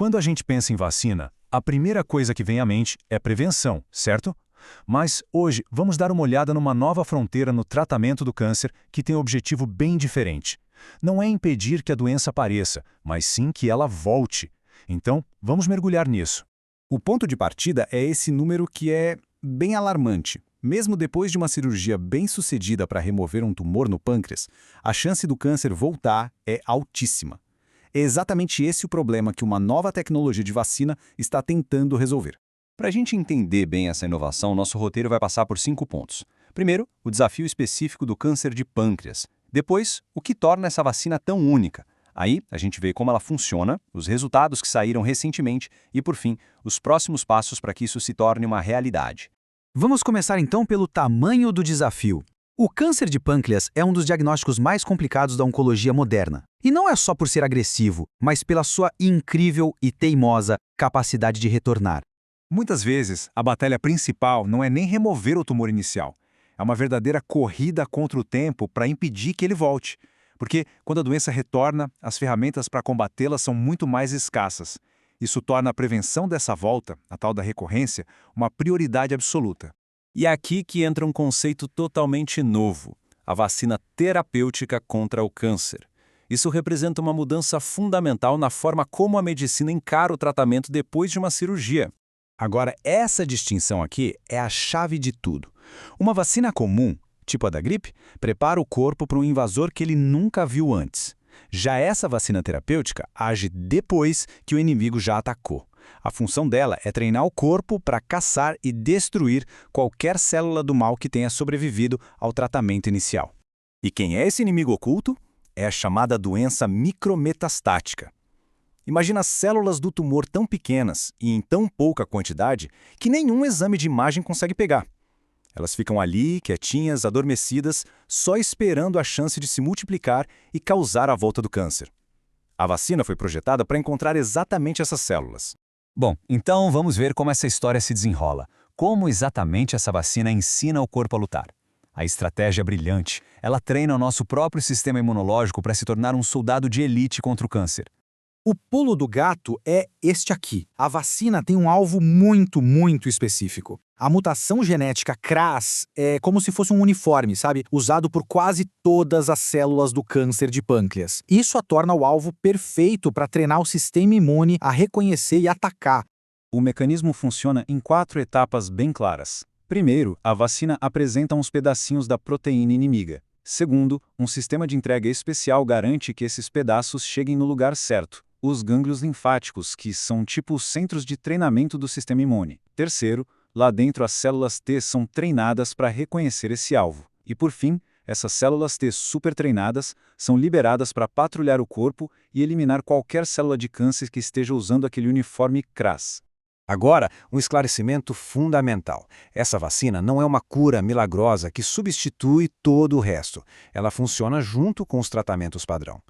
Quando a gente pensa em vacina, a primeira coisa que vem à mente é prevenção, certo? Mas hoje vamos dar uma olhada numa nova fronteira no tratamento do câncer que tem um objetivo bem diferente. Não é impedir que a doença apareça, mas sim que ela volte. Então, vamos mergulhar nisso. O ponto de partida é esse número que é bem alarmante. Mesmo depois de uma cirurgia bem-sucedida para remover um tumor no pâncreas, a chance do câncer voltar é altíssima. É exatamente esse o problema que uma nova tecnologia de vacina está tentando resolver. Para a gente entender bem essa inovação, nosso roteiro vai passar por 5 pontos. Primeiro, o desafio específico do câncer de pâncreas. Depois, o que torna essa vacina tão única. Aí, a gente vê como ela funciona, os resultados que saíram recentemente e, por fim, os próximos passos para que isso se torne uma realidade. Vamos começar então pelo tamanho do desafio. O câncer de pâncreas é um dos diagnósticos mais complicados da oncologia moderna. E não é só por ser agressivo, mas pela sua incrível e teimosa capacidade de retornar. Muitas vezes, a batalha principal não é nem remover o tumor inicial. É uma verdadeira corrida contra o tempo para impedir que ele volte. Porque, quando a doença retorna, as ferramentas para combatê-la são muito mais escassas. Isso torna a prevenção dessa volta, a tal da recorrência, uma prioridade absoluta. E é aqui que entra um conceito totalmente novo, a vacina terapêutica contra o câncer. Isso representa uma mudança fundamental na forma como a medicina encara o tratamento depois de uma cirurgia. Agora, essa distinção aqui é a chave de tudo. Uma vacina comum, tipo a da gripe, prepara o corpo para um invasor que ele nunca viu antes. Já essa vacina terapêutica age depois que o inimigo já atacou. A função dela é treinar o corpo para caçar e destruir qualquer célula do mal que tenha sobrevivido ao tratamento inicial. E quem é esse inimigo oculto? É a chamada doença micrometastática. Imagina células do tumor tão pequenas e em tão pouca quantidade que nenhum exame de imagem consegue pegar. Elas ficam ali, quietinhas, adormecidas, só esperando a chance de se multiplicar e causar a volta do câncer. A vacina foi projetada para encontrar exatamente essas células. Bom, então vamos ver como essa história se desenrola. Como exatamente essa vacina ensina o corpo a lutar? A estratégia é brilhante. Ela treina o nosso próprio sistema imunológico para se tornar um soldado de elite contra o câncer. O pulo do gato é este aqui. A vacina tem um alvo muito específico. A mutação genética CRAS é como se fosse um uniforme, sabe? Usado por quase todas as células do câncer de pâncreas. Isso a torna o alvo perfeito para treinar o sistema imune a reconhecer e atacar. O mecanismo funciona em 4 etapas bem claras. Primeiro, a vacina apresenta uns pedacinhos da proteína inimiga. Segundo, um sistema de entrega especial garante que esses pedaços cheguem no lugar certo. Os gânglios linfáticos, que são tipo os centros de treinamento do sistema imune. Terceiro, lá dentro as células T são treinadas para reconhecer esse alvo. E por fim, essas células T super treinadas são liberadas para patrulhar o corpo e eliminar qualquer célula de câncer que esteja usando aquele uniforme CRAS. Agora, um esclarecimento fundamental. Essa vacina não é uma cura milagrosa que substitui todo o resto. Ela funciona junto com os tratamentos padrão.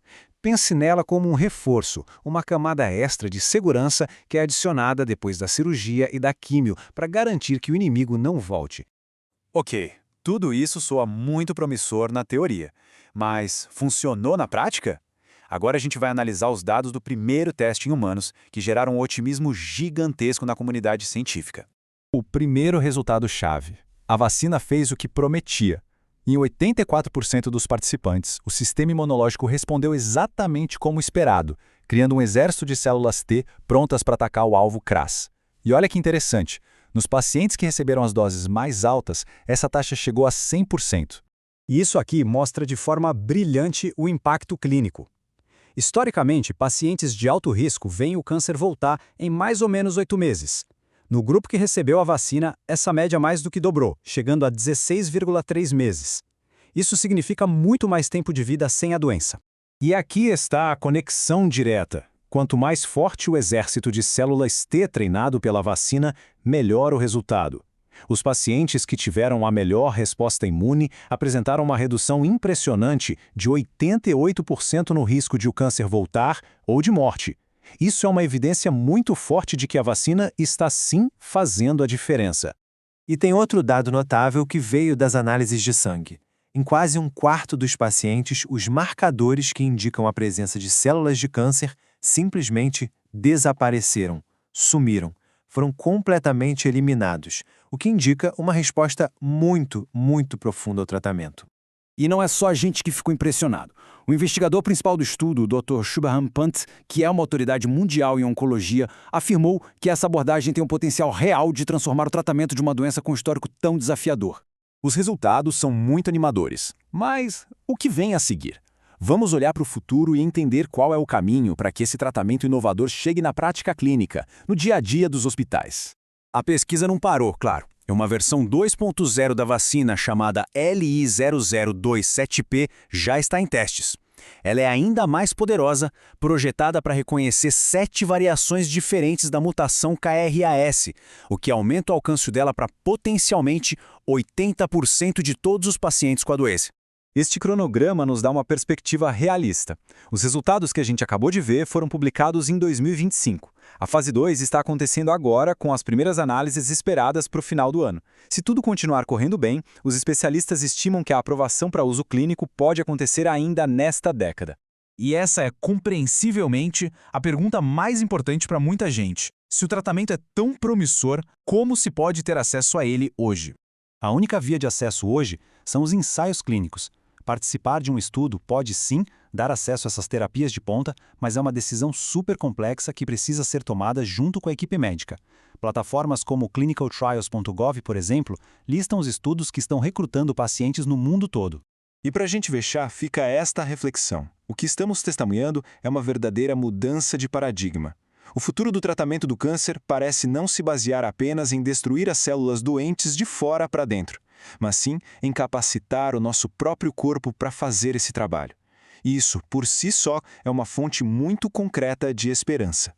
Pense nela como um reforço, uma camada extra de segurança que é adicionada depois da cirurgia e da químio para garantir que o inimigo não volte. Ok, tudo isso soa muito promissor na teoria, mas funcionou na prática? Agora a gente vai analisar os dados do primeiro teste em humanos, que geraram um otimismo gigantesco na comunidade científica. O primeiro resultado-chave. A vacina fez o que prometia. Em 84% dos participantes, o sistema imunológico respondeu exatamente como esperado, criando um exército de células T prontas para atacar o alvo CRAS. E olha que interessante, nos pacientes que receberam as doses mais altas, essa taxa chegou a 100%. E isso aqui mostra de forma brilhante o impacto clínico. Historicamente, pacientes de alto risco veem o câncer voltar em mais ou menos 8 meses. No grupo que recebeu a vacina, essa média mais do que dobrou, chegando a 16,3 meses. Isso significa muito mais tempo de vida sem a doença. E aqui está a conexão direta. Quanto mais forte o exército de células T treinado pela vacina, melhor o resultado. Os pacientes que tiveram a melhor resposta imune apresentaram uma redução impressionante de 88% no risco de o câncer voltar ou de morte. Isso é uma evidência muito forte de que a vacina está sim fazendo a diferença. E tem outro dado notável que veio das análises de sangue. Em quase 1/4 dos pacientes, os marcadores que indicam a presença de células de câncer simplesmente desapareceram, sumiram, foram completamente eliminados, o que indica uma resposta muito, muito profunda ao tratamento. E não é só a gente que ficou impressionado. O investigador principal do estudo, o Dr. Shubham Pant, que é uma autoridade mundial em oncologia, afirmou que essa abordagem tem um potencial real de transformar o tratamento de uma doença com um histórico tão desafiador. Os resultados são muito animadores, mas o que vem a seguir? Vamos olhar para o futuro e entender qual é o caminho para que esse tratamento inovador chegue na prática clínica, no dia a dia dos hospitais. A pesquisa não parou, claro. Uma versão 2.0 da vacina chamada LI0027P já está em testes. Ela é ainda mais poderosa, projetada para reconhecer 7 variações diferentes da mutação KRAS, o que aumenta o alcance dela para potencialmente 80% de todos os pacientes com a doença. Este cronograma nos dá uma perspectiva realista. Os resultados que a gente acabou de ver foram publicados em 2025. A fase 2 está acontecendo agora, com as primeiras análises esperadas para o final do ano. Se tudo continuar correndo bem, os especialistas estimam que a aprovação para uso clínico pode acontecer ainda nesta década. E essa é, compreensivelmente, a pergunta mais importante para muita gente. Se o tratamento é tão promissor, como se pode ter acesso a ele hoje? A única via de acesso hoje são os ensaios clínicos. Participar de um estudo pode, sim, dar acesso a essas terapias de ponta, mas é uma decisão super complexa que precisa ser tomada junto com a equipe médica. Plataformas como clinicaltrials.gov, por exemplo, listam os estudos que estão recrutando pacientes no mundo todo. E para a gente fechar, fica esta reflexão. O que estamos testemunhando é uma verdadeira mudança de paradigma. O futuro do tratamento do câncer parece não se basear apenas em destruir as células doentes de fora para dentro, mas sim em capacitar o nosso próprio corpo para fazer esse trabalho. E isso, por si só, é uma fonte muito concreta de esperança.